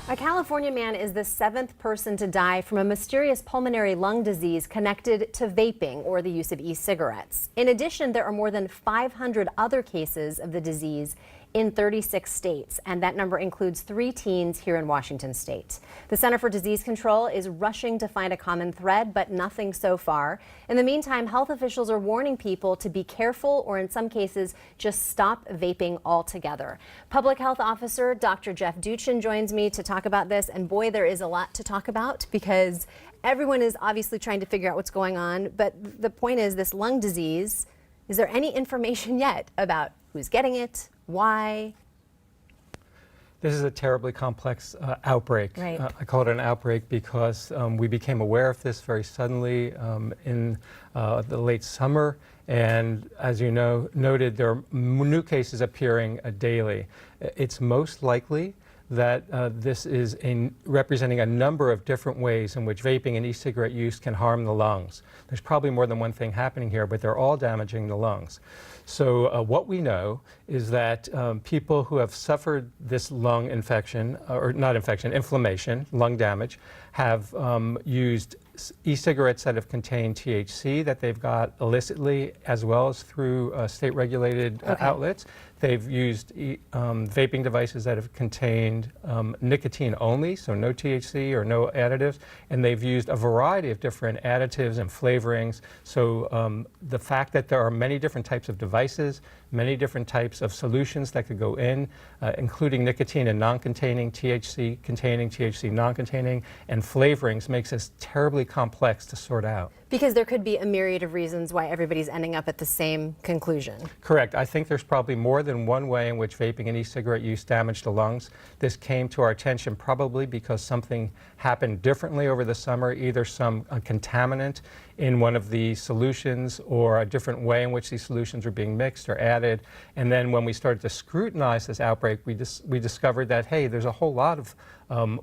A California man is the 7th person to die from a mysterious pulmonary lung disease connected to vaping or the use of e-cigarettes. In addition, there are more than 500 other cases of the disease in 36 states, and that number includes 3 teens here in Washington state. The Center for Disease Control is rushing to find a common thread, but nothing so far. In the meantime, health officials are warning people to be careful or in some cases just stop vaping altogether. Public Health Officer Dr. Jeff Duchin joins me to talk about this, and boy, there is a lot to talk about because everyone is obviously trying to figure out what's going on, but the point is this lung disease, is there any information yet about who's getting it? Why? This is a terribly complex outbreak. Right. I call it an outbreak because we became aware of this very suddenly in the late summer, and as you know, noted, there are new cases appearing daily. It's most likely that this is representing a number of different ways in which vaping and e-cigarette use can harm the lungs. There's probably more than one thing happening here, but they're all damaging the lungs. So what we know is that people who have suffered this lung infection, or not infection, inflammation, lung damage, have used e-cigarettes that have contained THC that they've got illicitly as well as through state-regulated outlets. They've used vaping devices that have contained nicotine only, so no THC or no additives, and they've used a variety of different additives and flavorings. So the fact that there are many different types of devices, many different types of solutions that could go in, including nicotine and non-containing, THC containing, THC non-containing, and flavorings makes this terribly complex to sort out. Because there could be a myriad of reasons why everybody's ending up at the same conclusion. Correct. I think there's probably more than one way in which vaping and e-cigarette use damage the lungs. This came to our attention probably because something happened differently over the summer, either some contaminant in one of the solutions or a different way in which these solutions are being mixed or added. And then when we started to scrutinize this outbreak, we discovered that, hey, there's a whole lot of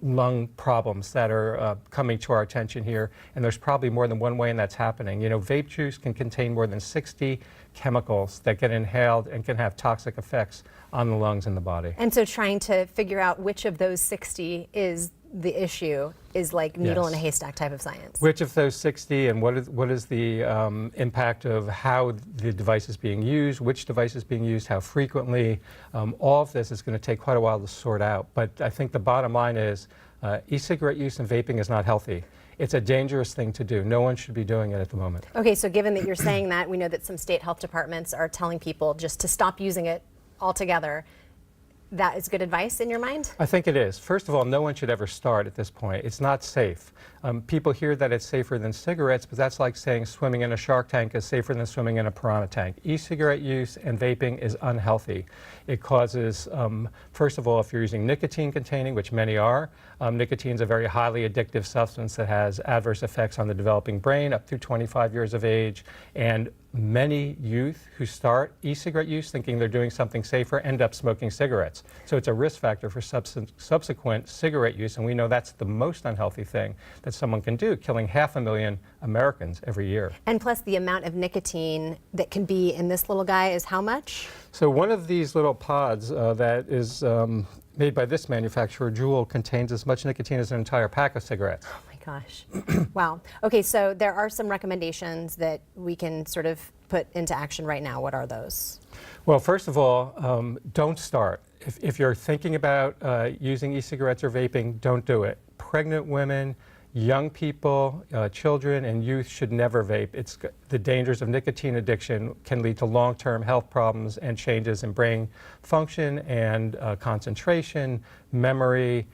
lung problems that are coming to our attention here, and there's probably more than one way and that's happening. You know, vape juice can contain more than 60 chemicals that get inhaled and can have toxic effects on the lungs and the body. And so trying to figure out which of those 60 is the issue is like needle in a haystack type of science. Which of those 60 and what is the impact of how the device is being used, which device is being used, how frequently, all of this is going to take quite a while to sort out. But I think the bottom line is e-cigarette use and vaping is not healthy. It's a dangerous thing to do. No one should be doing it at the moment. Okay, so given that you're saying that, we know that some state health departments are telling people just to stop using it altogether. That is good advice in your mind? I think it is. First of all, no one should ever start at this point. It's not safe. People hear that it's safer than cigarettes, but that's like saying swimming in a shark tank is safer than swimming in a piranha tank. E-cigarette use and vaping is unhealthy. It causes, first of all, if you're using nicotine containing, which many are, nicotine is a very highly addictive substance that has adverse effects on the developing brain up to 25 years of age. And many youth who start e-cigarette use thinking they're doing something safer end up smoking cigarettes. So it's a risk factor for subsequent cigarette use, and we know that's the most unhealthy thing that someone can do, killing 500,000 Americans every year. And plus the amount of nicotine that can be in this little guy is how much? So one of these little pods that is made by this manufacturer, Juul, contains as much nicotine as an entire pack of cigarettes. Oh my gosh. Wow. Okay, so there are some recommendations that we can sort of put into action right now. What are those? Well, first of all, don't start. If you're thinking about using e-cigarettes or vaping, don't do it. Pregnant women, young people, children, and youth should never vape. The dangers of nicotine addiction can lead to long-term health problems and changes in brain function and concentration, memory,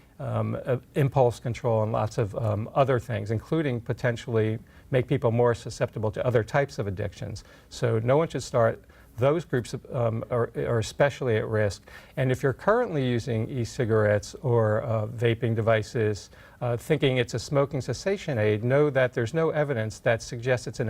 impulse control, and lots of other things, including potentially make people more susceptible to other types of addictions. So no one should start. Those groups are especially at risk. And if you're currently using e-cigarettes or vaping devices, thinking it's a smoking cessation aid, know that there's no evidence that suggests it's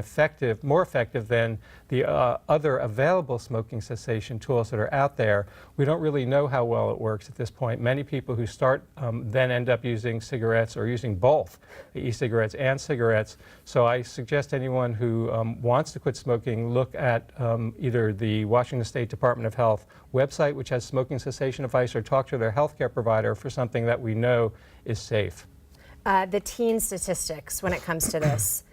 more effective than the other available smoking cessation tools that are out there. We don't really know how well it works at this point. Many people who start then end up using cigarettes or using both e-cigarettes and cigarettes. So I suggest anyone who wants to quit smoking look at either the Washington State Department of Health website, which has smoking cessation advice, or talk to their healthcare provider for something that we know is safe. The teen statistics when it comes to this,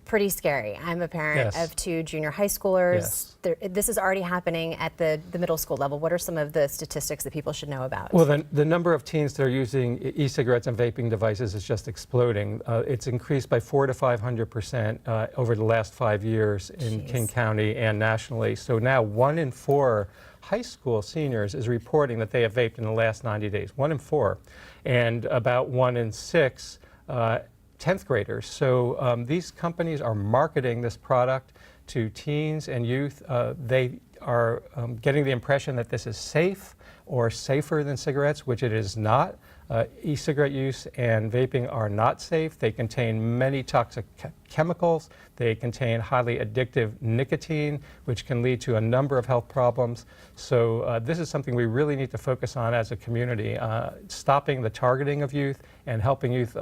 pretty scary. I'm a parent Yes. of 2 junior high schoolers. Yes. This is already happening at the middle school level. What are some of the statistics that people should know about? Well, the number of teens that are using e-cigarettes and vaping devices is just exploding. It's increased by 400% to 500% over the last 5 years in King County and nationally. So now 1 in 4 high school seniors is reporting that they have vaped in the last 90 days. 1 in 4. And about 1 in 6 10th graders. So these companies are marketing this product to teens and youth. They are getting the impression that this is safe or safer than cigarettes, which it is not. E-cigarette use and vaping are not safe. They contain many toxic chemicals. They contain highly addictive nicotine, which can lead to a number of health problems. So this is something we really need to focus on as a community, stopping the targeting of youth and helping youth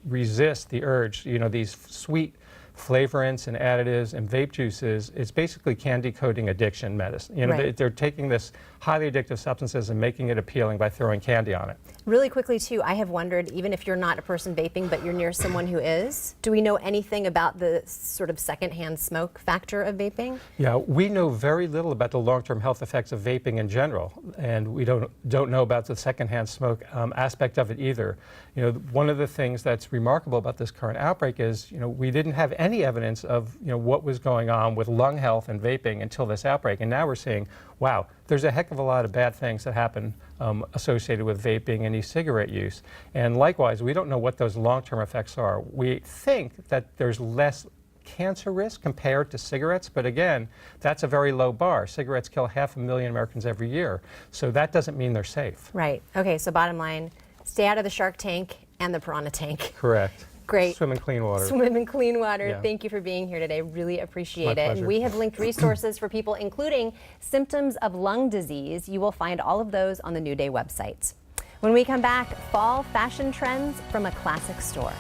resist the urge. You know, these sweet flavorants and additives and vape juices, it's basically candy coating addiction medicine. You know, they're taking this highly addictive substances and making it appealing by throwing candy on it. Really quickly too, I have wondered, even if you're not a person vaping but you're near someone who is, do we know anything about the sort of secondhand smoke factor of vaping? Yeah, we know very little about the long-term health effects of vaping in general, and we don't know about the secondhand smoke aspect of it either. You know, one of the things that's remarkable about this current outbreak is, you know, we didn't have any evidence of, you know, what was going on with lung health and vaping until this outbreak, and now we're seeing, wow, there's a heck of a lot of bad things that happen associated with vaping and e-cigarette use. And likewise, we don't know what those long-term effects are. We think that there's less cancer risk compared to cigarettes, but again, that's a very low bar. Cigarettes kill 500,000 Americans every year, so that doesn't mean they're safe. Right. Okay, so bottom line, stay out of the shark tank and the piranha tank. Correct. Great. Swim in clean water. Swim in clean water. Yeah. Thank you for being here today. Really appreciate My it. pleasure. And we have linked resources for people, including symptoms of lung disease. You will find all of those on the New Day website. When we come back, fall fashion trends from a classic store.